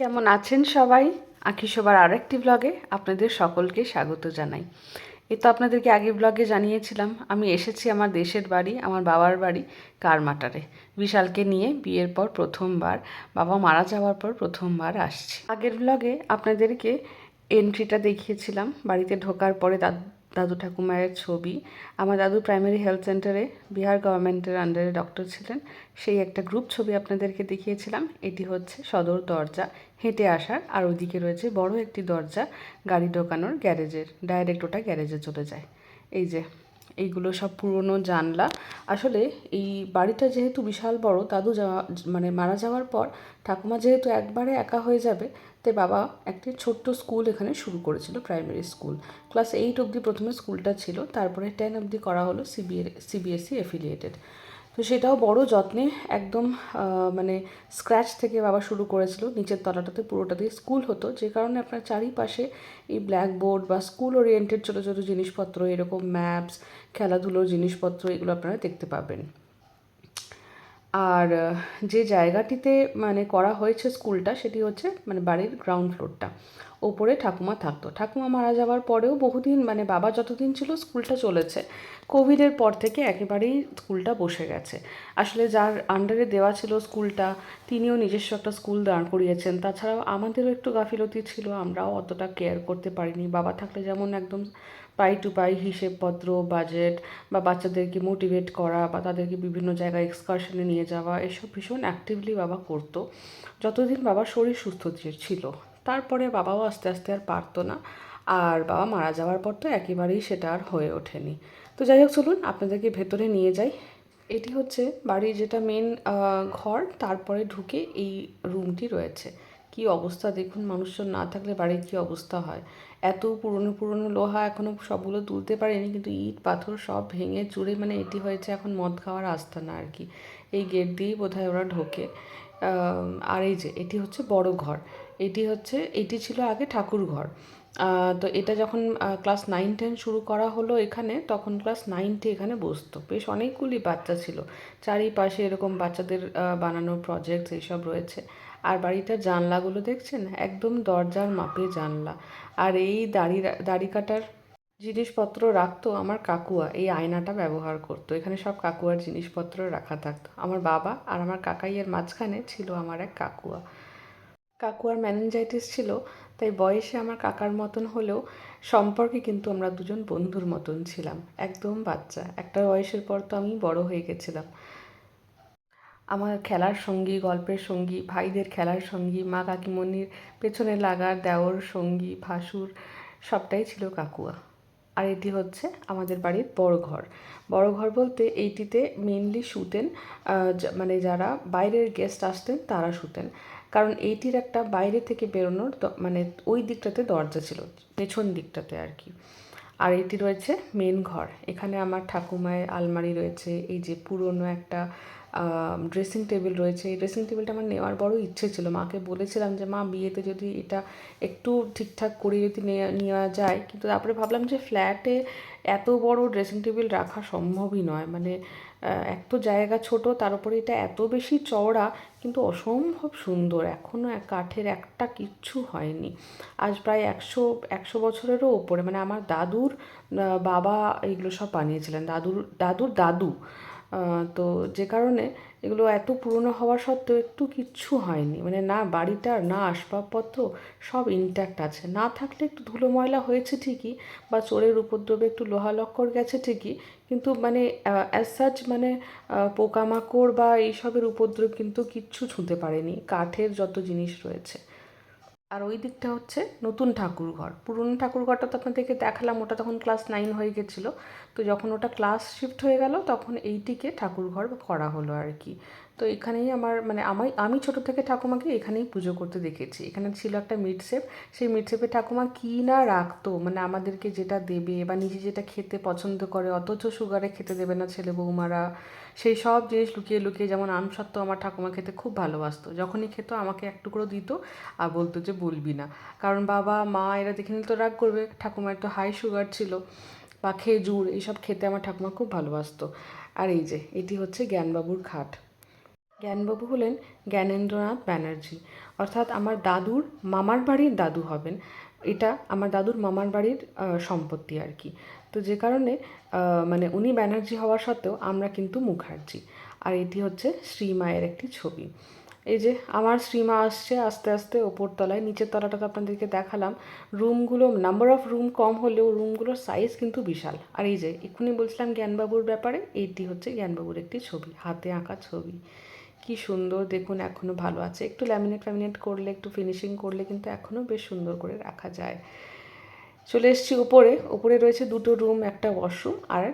কেমন আছেন সবাই? আঁখি শোবার আরেকটি ব্লগে আপনাদের সকলকে স্বাগত জানাই। এই তো আপনাদেরকে আগের ব্লগে জানিয়েছিলাম আমি এসেছি আমার দেশের বাড়ি, আমার বাবার বাড়ি কারমাটারে। বিশালকে নিয়ে বিয়ের পর প্রথমবার, বাবা মারা যাওয়ার পর প্রথমবার আসছি। আগের ব্লগে আপনাদেরকে এন্ট্রিটা দেখিয়েছিলাম, বাড়িতে ঢোকার পরে দাদু ঠাকুমায়ের ছবি। আমার দাদু প্রাইমারি হেলথ সেন্টারে বিহার গভর্নমেন্টের আন্ডারে ডক্টর ছিলেন, সেই একটা গ্রুপ ছবি আপনাদেরকে দেখিয়েছিলাম। এটি হচ্ছে সদর দরজা, হেঁটে আসার, আর ওইদিকে রয়েছে বড় একটি দরজা গাড়ি ঢোকানোর, গ্যারেজের, ডাইরেক্ট ওটা গ্যারেজে চলে যায়। এই যে এইগুলো সব পুরনো জানলা। আসলে এই বাড়িটা যেহেতু বিশাল বড়, দাদু মারা যাওয়ার পর ঠাকুমা যেহেতু একবারে একা হয়ে যাবে, তাই বাবা একটি ছোট্ট স্কুল এখানে শুরু করেছিল, প্রাইমারি স্কুল। ক্লাস 8 অবধি প্রথমে স্কুলটা ছিল, তারপরে 10 অবধি করা হলো সিবিএসসি এফিলিয়েটেড। তো সেটাও বড় যত্নে একদম মানে স্ক্র্যাচ থেকে বাবা শুরু করেছিল। নিচের তলাটাতে পুরোটাতেই স্কুল হতো, যে কারণে আপনার চারিপাশে এই ব্ল্যাকবোর্ড বা স্কুল ওরিয়েন্টেড ছোটো ছোটো জিনিসপত্র, এরকম ম্যাপস, খেলাধুলোর জিনিসপত্র, এগুলো আপনারা দেখতে পাবেন। আর যে জায়গাটিতে মানে করা হয়েছে স্কুলটা, সেটি হচ্ছে মানে বাড়ির গ্রাউন্ড ফ্লোরটা। ওপরে ঠাকুমা থাকতো। ঠাকুমা মারা যাওয়ার পরেও বহুদিন, মানে বাবা যতদিন ছিল স্কুলটা চলেছে। কোভিডের পর থেকে একেবারেই স্কুলটা বসে গেছে। আসলে যার আন্ডারে দেওয়া ছিল স্কুলটা, তিনিও নিজস্ব একটা স্কুল দাঁড় করিয়েছেন। তাছাড়াও আমাদেরও একটু গাফিলতি ছিল, আমরাও অতটা কেয়ার করতে পারিনি। বাবা থাকলে যেমন একদম পাই টু পাই হিসেবপত্র, বাজেট, বা বাচ্চাদেরকে মোটিভেট করা, বা তাদেরকে বিভিন্ন জায়গায় এক্সকারশনে নিয়ে যাওয়া, এসব ভীষণ অ্যাক্টিভলি বাবা করতো যতদিন বাবার শরীর সুস্থ ছিল। তারপরে বাবাও আস্তে আস্তে আর পারতো না, আর বাবা মারা যাওয়ার পর তো একেবারেই সেটা আর হয়ে ওঠেনি। তো যাই হোক, চলুন আপনাদেরকে ভেতরে নিয়ে যাই। এটি হচ্ছে বাড়ির যেটা মেন ঘর, তারপরে ঢুকে এই রুমটি রয়েছে। কি অবস্থা দেখুন, মানুষজন না থাকলে বাড়ির কী অবস্থা হয়। এত পুরনো পুরনো লোহা এখনও সবগুলো তুলতে পারেনি, কিন্তু ইট পাথর সব ভেঙে চুরে, মানে এটি হয়েছে এখন মদ খাওয়ার আস্তানা আর কি। এই গেট দিয়েই বোধহয় ওরা ঢোকে। আর এই যে এটি হচ্ছে বড় ঘর। এটি ছিল আগে ঠাকুর ঘর। তো এটা যখন ক্লাস 9-10 শুরু করা হলো এখানে, তখন ক্লাস 9-10 এখানে বসতো। বেশ অনেকগুলি বাচ্চা ছিল, চারিপাশে এরকম বাচ্চাদের বানানো প্রজেক্ট এইসব রয়েছে। আর বাড়িটার জানলাগুলো দেখছেন, একদম দরজার মাপে জানলা। আর এই দাড়ি কাটার জিনিসপত্র রাখতো আমার কাকুয়া, এই আয়নাটা ব্যবহার করতো। এখানে সব কাকুয়ার জিনিসপত্র রাখা থাকতো। আমার বাবা আর আমার কাকাইয়ের মাঝখানে ছিল আমার এক কাকুয়া। কাকুয়ার ম্যানেঞ্জাইটিস ছিল, তাই বয়সে আমার কাকার মতন হলেও সম্পর্কে কিন্তু আমরা দুজন বন্ধুর মতন ছিলাম। একদম বাচ্চা একটা বয়সের পর তো আমি বড় হয়ে গেছিলাম। আমার খেলার সঙ্গী, গল্পের সঙ্গী, ভাইদের খেলার সঙ্গী, মা কাকিমণির পেছনে লাগার দেওর সঙ্গী, ভাসুর, সবটাই ছিল কাকুয়া। আর এটি হচ্ছে আমাদের বাড়ির বড় ঘর। বড় ঘর বলতে এইটিতে মেনলি শুতেন, মানে যারা বাইরের গেস্ট আসতেন তারা শুতেন। কারণ এইটির একটা বাইরে থেকে বেরোনোর মানে ওই দিকটাতে দরজা ছিল, পেছন দিকটাতে আর কি। আর এটি রয়েছে মেন ঘর। এখানে আমার ঠাকুমায়ের আলমারি রয়েছে, এই যে পুরনো একটা ড্রেসিং টেবিল রয়েছে। এই ড্রেসিং টেবিলটা আমার নেওয়ার বড় ইচ্ছে ছিল। মাকে বলেছিলাম যে মা, বিয়েতে যদি এটা একটু ঠিকঠাক করে যদি নেওয়া যায়, কিন্তু তারপরে ভাবলাম যে ফ্ল্যাটে এত বড় ড্রেসিং টেবিল রাখা সম্ভবই নয়। মানে এক তো জায়গা ছোট, তার উপরে এটা এত বেশি চওড়া, কিন্তু অসম্ভব সুন্দর। এখনও কাঠের একটা কিচ্ছু হয়নি। আজ প্রায় একশো বছরেরও ওপরে, মানে আমার দাদুর বাবা এইগুলো সব বানিয়েছিলেন, দাদুর দাদুর দাদু। তো যে কারণে এগুলো এত পুরনো হওয়া সত্ত্বেও একটু কিচ্ছু হয়নি, মানে না বাড়িটার না আসবাবপত্র, সব ইনট্যাক্ট আছে। না থাকলে একটু ধুলো ময়লা হয়েছে ঠিকই, বা চোরের উপদ্রবে একটু লোহা লক্কর গেছে ঠিকই, কিন্তু মানে অ্যাজ সাচ মানে পোকামাকড় বা এইসবের উপদ্রব কিন্তু কিচ্ছু ছুঁতে পারেনি কাঠের যত জিনিস রয়েছে। আর ওই দিকটা হচ্ছে নতুন ঠাকুরঘর। পুরনো ঠাকুরঘরটা তো আপনাদেরকে দেখালাম, ওটা তখন ক্লাস 9 হয়ে গেছিলো। তো যখন ওটা ক্লাস শিফট হয়ে গেল, তখন এইটিকে ঠাকুরঘর করা হলো আর কি। তো এখানেই আমার মানে আমি ছোটো থেকে ঠাকুমাকে এখানেই পুজো করতে দেখেছি। এখানে ছিল একটা মিটসেপ, সেই মিটসেপে ঠাকুমা কী না রাখতো, মানে আমাদেরকে যেটা দেবে বা নিজে যেটা খেতে পছন্দ করে, অথচ সুগারে খেতে দেবে না ছেলে বৌমারা, সেই সব জিনিস লুকিয়ে লুকিয়ে, যেমন আমসত্ত্ব আমার ঠাকুমা খেতে খুব ভালোবাসতো। যখনই খেত আমাকে এক টুকরো দিত, আর বলতো যে বলবি না, কারণ বাবা মা এরা দেখে নিলে তো রাগ করবে। ঠাকুমার একটু হাই সুগার ছিল। বা খেজুর, এইসব খেতে আমার ঠাকুমা খুব ভালোবাসতো। আর এই যে এটি হচ্ছে জ্ঞানবাবুর খাট। জ্ঞানবাবু হলেন জ্ঞানেন্দ্রনাথ ব্যানার্জি, অর্থাৎ আমার দাদুর মামার বাড়ির দাদু হবেন। এটা আমার দাদুর মামার বাড়ির সম্পত্তি আর কি। তো যে কারণে মানে উনি ব্যানার্জি হওয়া সত্ত্বেও আমরা কিন্তু মুখার্জি। আর এটি হচ্ছে শ্রীমায়ের একটি ছবি। এই যে আমার শ্রীমা আসছে আস্তে আস্তে ওপর তলায়, নিচের তলাটা তো আপনাদেরকে দেখালাম। রুমগুলো, নাম্বার অফ রুম কম হলেও রুমগুলোর সাইজ কিন্তু বিশাল। আর এই যে এক্ষুনি বলছিলাম জ্ঞানবাবুর ব্যাপারে, এইটি হচ্ছে জ্ঞানবাবুর একটি ছবি, হাতে আঁকা ছবি। কি সুন্দর দেখুন, এখনও ভালো আছে। একটু ল্যামিনেট করলে, একটু ফিনিশিং করলে কিন্তু এখনও বেশ সুন্দর করে রাখা যায়। চলে এসেছি উপরে। উপরে রয়েছে দুটো রুম, একটা ওয়াশরুম আর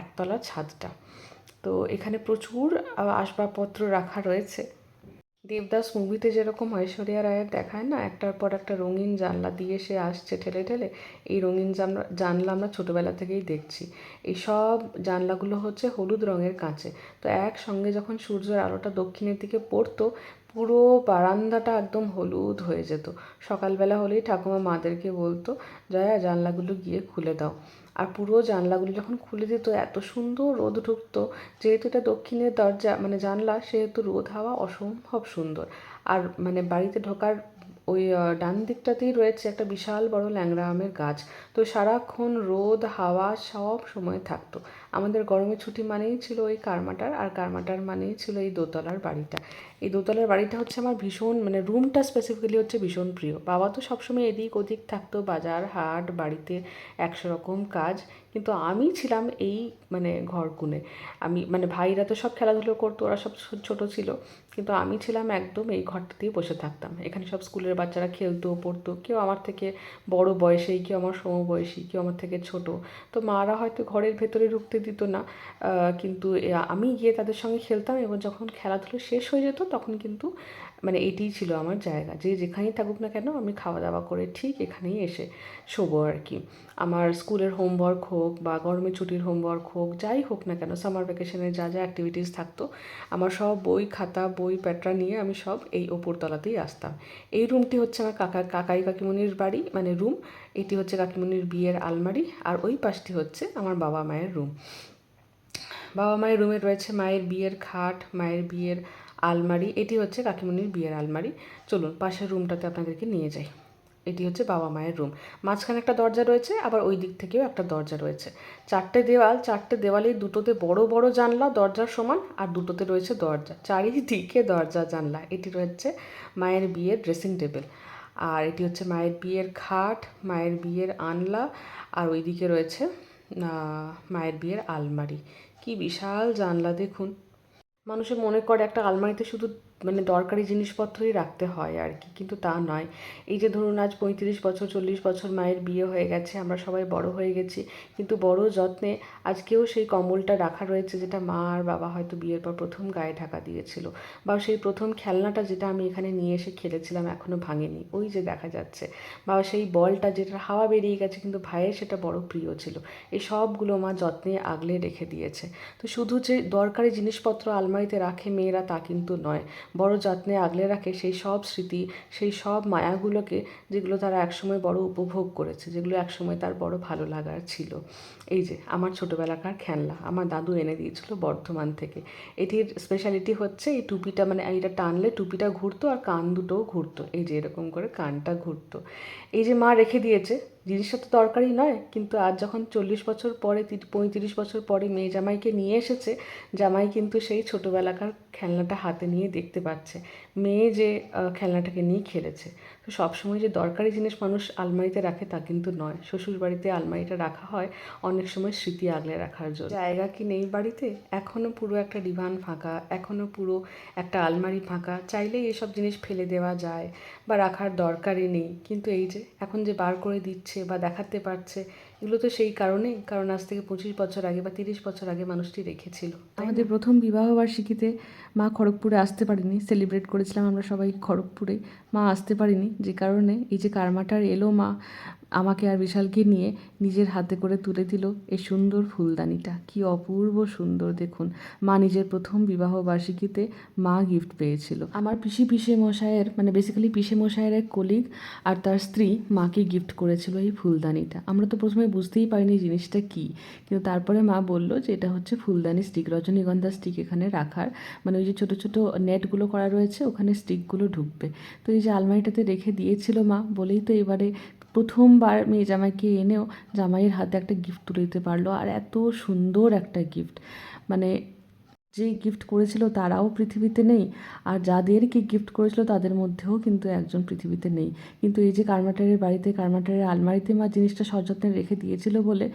একতলা ছাদটা। তো এখানে প্রচুর আসবাবপত্র রাখা রয়েছে। দেবদাস মুভিতে যেরকম ঐশ্বরিয়া রায়ের দেখায় না, একটার পর একটা রঙিন জানলা দিয়ে সে আসছে ঠেলে ঠেলে, এই রঙিন জানলা আমরা ছোটোবেলা থেকেই দেখছি। এই সব জানলাগুলো হচ্ছে হলুদ রঙের কাঁচে। তো একসঙ্গে যখন সূর্যের আলোটা দক্ষিণের দিকে পড়তো, পুরো বারান্দাটা একদম হলুদ হয়ে যেত। সকালবেলা হলেই ঠাকুমা মাদেরকে বলতো, জয়া জানলাগুলো গিয়ে খুলে দাও। আর পুরো জানলাগুলো যখন খুলে দিত, এত সুন্দর রোদ ঢুকতো। যেহেতু এটা দক্ষিণের দরজা মানে জানলা, সেহেতু রোদ হাওয়া অসম্ভব সুন্দর। আর মানে বাড়িতে ঢোকার ওই ডান দিকটাতেই রয়েছে একটা বিশাল বড় ল্যাংড়া আমের গাছ। তো সারাক্ষণ রোদ হাওয়া সব সময় থাকতো। আমাদের গরমের ছুটি মানেই ছিল ওই কারমাটার, আর কারমাটার মানেই ছিল এই দোতলার বাড়িটা। এই দোতলার বাড়িটা হচ্ছে আমার ভীষণ, মানে রুমটা স্পেসিফিক্যালি হচ্ছে ভীষণ প্রিয়। বাবা তো সবসময় এদিক ওদিক থাকতো, বাজার হাট বাড়িতে 100 রকম কাজ, কিন্তু আমি ছিলাম এই মানে ঘরকুনে। আমি মানে ভাইরা তো সব খেলাধুলো করতো, ওরা সব ছোট ছিল, কিন্তু আমি ছিলাম একদম এই ঘরটাতেই বসে থাকতাম। এখানে সব স্কুলের বাচ্চারা খেলতো পড়তো, কেউ আমার থেকে বড় বয়সী, কেউ আমার সমবয়সী, কেউ আমার থেকে ছোট। তো মারা হয়তো ঘরের ভেতরে ঢুকতে দিত না, কিন্তু আমি গিয়ে তাদের সঙ্গে খেলতাম, এবং যখন খেলাধুলো শেষ হয়ে যেত তখন কিন্তু মানে এটিই ছিল আমার জায়গা, যে যেখানেই থাকুক না কেন আমি খাওয়া দাওয়া করে ঠিক এখানেই এসে শোবো আর কি। আমার স্কুলের হোমওয়ার্ক হোক বা গরমের ছুটির হোমওয়ার্ক হোক, যাই হোক না কেন, সামার ভ্যাকেশনে যা যা অ্যাক্টিভিটিস থাকতো, আমার সব বই খাতা বই প্যাটরা নিয়ে আমি সব এই ওপরতলাতেই আসতাম। এই রুমটি হচ্ছে আমার কাকাই কাকিমণির বাড়ি মানে রুম। এটি হচ্ছে কাকিমণির বিয়ের আলমারি, আর ওই পাশটি হচ্ছে আমার বাবা মায়ের রুম। বাবা মায়ের রুমে রয়েছে মায়ের বিয়ের খাট, মায়ের বিয়ের আলমারি। এটি হচ্ছে কাকিমণির বিয়ের আলমারি। চলুন পাশের রুমটাতে আপনাদেরকে নিয়ে যাই। এটি হচ্ছে বাবা মায়ের রুম। মাঝখানে একটা দরজা রয়েছে, আবার ওই দিক থেকেও একটা দরজা রয়েছে। চারটে দেওয়ালেই দুটোতে বড় বড় জানলা দরজার সমান, আর দুটোতে রয়েছে দরজা, চারিদিকে দরজা জানলা। এটি রয়েছে মায়ের বিয়ের ড্রেসিং টেবিল, আর এটি হচ্ছে মায়ের বিয়ের খাট, মায়ের বিয়ের আনলা, আর ওইদিকে রয়েছে মায়ের বিয়ের আলমারি। কি বিশাল জানলা দেখুন। মানুষে মনে করে একটা আলমারিতে শুধু মানে দরকারি জিনিসপত্রই রাখতে হয় আর কি, কিন্তু তা নয়। এই যে ধরুন আজ 35 বছর 40 বছর মায়ের বিয়ে হয়ে গেছে, আমরা সবাই বড় হয়ে গেছি, কিন্তু বড় যত্নে আজকেও সেই কম্বলটা রাখা রয়েছে, যেটা মা আর বাবা হয়তো বিয়ের পর প্রথম গায়ে ঢাকা দিয়েছিল। বা সেই প্রথম খেলনাটা যেটা আমি এখানে নিয়ে এসে খেলেছিলাম এখনও ভাঙেনি, ওই যে দেখা যাচ্ছে। বা সেই বলটা যেটা হাওয়া বেরিয়ে গেছে, কিন্তু ভাইয়ের সেটা বড় প্রিয় ছিল। এই সবগুলো মা যত্নে আগলে রেখে দিয়েছে। তো শুধু যে দরকারি জিনিসপত্র আলমারিতে রাখে মেয়েরা তা কিন্তু নয়, বড় যত্নে আগলে রাখে সেই সব স্মৃতি, সেই সব মায়াগুলোকে, যেগুলো তারা একসময় বড় উপভোগ করেছে, যেগুলো একসময় তার বড় ভালো লাগার ছিল। এই যে আমার ছোটোবেলাকার খেলনা আমার দাদু এনে দিয়েছিল বর্ধমান থেকে। এটির স্পেশালিটি হচ্ছে এই টুপিটা, মানে এইটা টানলে টুপিটা ঘুরতো আর কান দুটোও ঘুরতো, এই যে এরকম করে কানটা ঘুরতো। এই যে মা রেখে দিয়েছে, জিনিসটা তো দরকারি নয়, কিন্তু আজ যখন 40 বছর পরে 35 বছর পরে মেয়ে জামাইকে নিয়ে এসেছে, জামাই কিন্তু সেই ছোটোবেলাকার খেলনাটা হাতে নিয়ে দেখতে পাচ্ছে মেয়ে যে খেলনাটাকে নিয়ে খেলেছে। তো সবসময় যে দরকারি জিনিস মানুষ আলমারিতে রাখে তা কিন্তু নয়। শ্বশুর বাড়িতে আলমারিটা রাখা হয় অনেক সময় স্মৃতি আগলে রাখার জন্য। জায়গা কি নেই বাড়িতে? এখনও পুরো একটা ডিভান ফাঁকা, এখনও পুরো একটা আলমারি ফাঁকা, চাইলেই এসব জিনিস ফেলে দেওয়া যায় বা রাখার দরকারই নেই। কিন্তু এই যে এখন যে বার করে দিচ্ছে বা দেখাতে পারছে, এগুলো তো সেই কারণেই, কারণ আজ থেকে 25 বছর আগে বা 30 বছর আগে মানুষটি রেখেছিল। আমাদের প্রথম বিবাহবার্ষিকীতে মা খড়গপুরে আসতে পারেনি, সেলিব্রেট করেছিলাম আমরা সবাই খড়গপুরে, মা আসতে পারেনি, যে কারণে এই যে কারমাটার এলো মা, আমাকে আর বিশালকে নিয়ে নিজের হাতে করে তুলে দিল এই সুন্দর ফুলদানিটা। কি অপূর্ব সুন্দর দেখুন। মা নিজের প্রথম বিবাহ বার্ষিকীতে মা গিফট পেয়েছিল। আমার পিসে মশাইয়ের মানে বেসিক্যালি পিসে মশাইয়ের এক কলিগ আর তার স্ত্রী মাকে গিফট করেছিল এই ফুলদানিটা। আমরা তো প্রথমে বুঝতেই পারিনি জিনিসটা কী, কিন্তু তারপরে মা বলল যে এটা হচ্ছে ফুলদানি স্টিক, রজনীগন্ধা স্টিক এখানে রাখার, মানে ওই যে ছোটো ছোটো নেটগুলো করা রয়েছে ওখানে স্টিকগুলো ঢুকবে। তো এই যে আলমারিটাতে রেখে দিয়েছিল মা বলেই তো এবারে প্রথমবার মেয়ে জামাইকে এনেও জামাইয়ের হাতে একটা গিফট তুলে দিতে পারলো, আর এত সুন্দর একটা গিফট। মানে যে গিফট করেছিল তারাও পৃথিবীতে নেই, আর যাদেরকে গিফট করেছিল তাদের মধ্যেও কিন্তু একজন পৃথিবীতে নেই। কিন্তু এই যে কারমাটারের বাড়িতে কারমাটারের আলমারিতে মা জিনিসটা সযত্নে রেখে দিয়েছিল বলে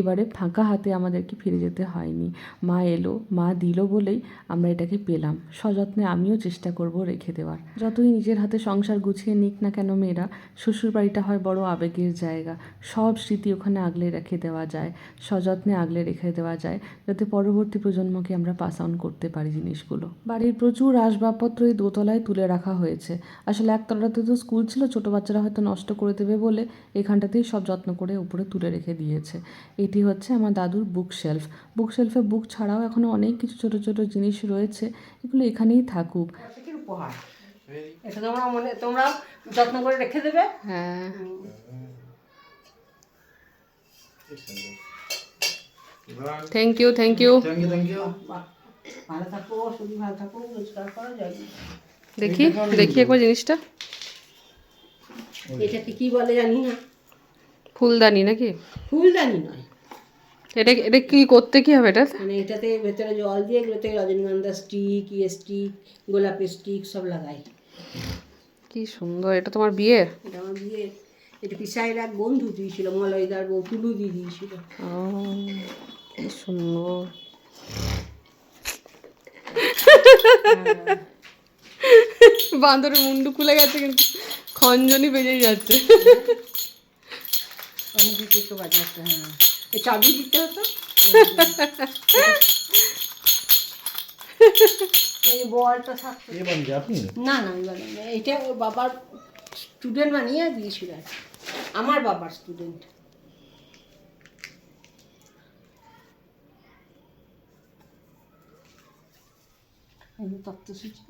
এবারে ফাঁকা হাতে আমাদেরকে ফিরে যেতে হয়নি। মা এলো, মা দিল বলেই আমরা এটাকে পেলাম। সযত্নে আমিও চেষ্টা করব রেখে দেওয়ার। যতই নিজের হাতে সংসার গুছিয়ে নিক না কেন মেয়েরা, শ্বশুর বাড়িটা হয় বড় আবেগের জায়গা। সব স্মৃতি ওখানে আগলে রেখে দেওয়া যায়, সযত্নে আগলে রেখে দেওয়া যায়, যাতে পরবর্তী প্রজন্মকে আমরা পাস অন করতে পারি জিনিসগুলো। বাড়ির প্রচুর আসবাবপত্র এই দোতলায় তুলে রাখা হয়েছে। আসলে একতলাতে তো স্কুল ছিল, ছোটো বাচ্চারা হয়তো নষ্ট করে দেবে বলে এখানটাতেই সব যত্ন করে উপরে তুলে রেখে দিয়েছে। এটি হচ্ছে আমার দাদুর বুক শেলফ। বুক শেলফে বুক ছাড়াও এখনও অনেক কিছু ছোটো ছোটো জিনিস রয়েছে, এগুলো এখানেই থাকুক। উপহার এটা তোমরা যত্ন করে রেখে দেবে। হ্যাঁ, থ্যাংক ইউ থ্যাংক ইউ। ভালো থাকো, শরীর ভালো থাকো, রোজগার করো, জয় গুরু। দেখি দেখি একবার জিনিসটা। এটাকে কি বলে জানি না। ফুলদানি নাকি? ফুলদানি নয়, এটা এটা কি করতে কি হবে এটা? মানে এটাতে ভেতরে জল দিয়ে এগুলোতে রজনীগন্ধা স্টিক, স্টিক, গোলাপের স্টিক সব লাগাই। কি সুন্দর, এটা তোমার বিয়ের? এটা আমার বিয়ে, এটা পিসাইয়ের এক বন্ধু দিয়েছিল, মলয়দার বউ টুলু দিয়ে দিয়েছিল। ও কি সুন্দর। বাঁদরের মুন্ডু খুলে গেছে কিন্তু খঞ্জনি বেজেই যাচ্ছে। আমি দিতে একটু বাজাতে, হ্যাঁ এই চাবি দিতে হতো। এই বলটা থাকতো না, না আমি বলেন না, এটা ওর বাবার স্টুডেন্ট বানিয়ে দিয়েছিল, আমার বাবার স্টুডেন্ট। তত্ত্বসূচি,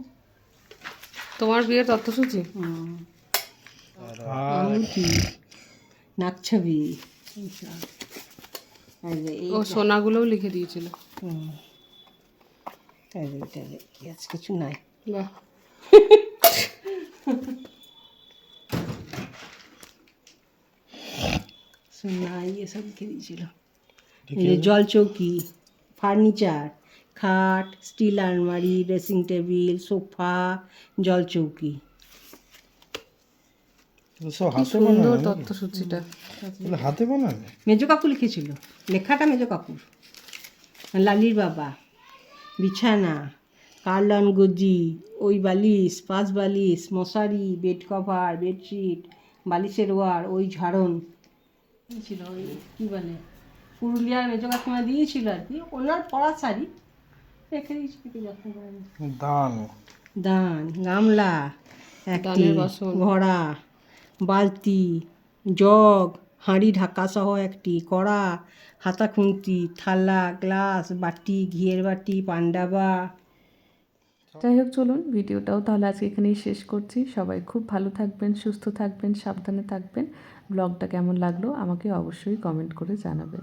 তোমার বিয়ের তথ্যসূচি? নাক ছবি, ও সোনাগুলোও লিখে দিয়েছিল। কিছু নাই। বাহ, সোনা এসব লিখে দিয়েছিল। জল চৌকি, ফার্নিচার, খাট, স্টিল আলমারি, ড্রেসিং টেবিল, সোফা, জল চৌকি। সুন্দর তথ্যসূচিটা। হাতে বানানো মেজো কাকু লিখেছিল, লেখাটা মেজো কাকুর। লালির বাবা, বিছানা, কার্লন গজি, ওই বালিশ, পাঁচ বালিশ, মশারি, বেড কভার, বেডশিট, বালিশের ওয়ার, ওই ঝাড়ন ছিল, ওই কী বলে পুরুলিয়ার মেজো কাকিমা দিয়েছিল আর কি, ওনার পরা শাড়ি রেখে দিয়েছিল, কি যত্ন করে। দান দান, গামলা একটি, দানের বাসন। ঘড়া, বালতি, জগ, হাঁড়ি ঢাকা সহ একটি, কড়া, হাতা খুন্তি, থালা, গ্লাস, বাটি, ঘিয়ের বাটি, পান্ডাবা। যাই হোক, চলুন ভিডিওটাও তাহলে আজকে এখানেই শেষ করছি। সবাই খুব ভালো থাকবেন, সুস্থ থাকবেন, সাবধানে থাকবেন। ব্লগটা কেমন লাগলো আমাকে অবশ্যই কমেন্ট করে জানাবেন।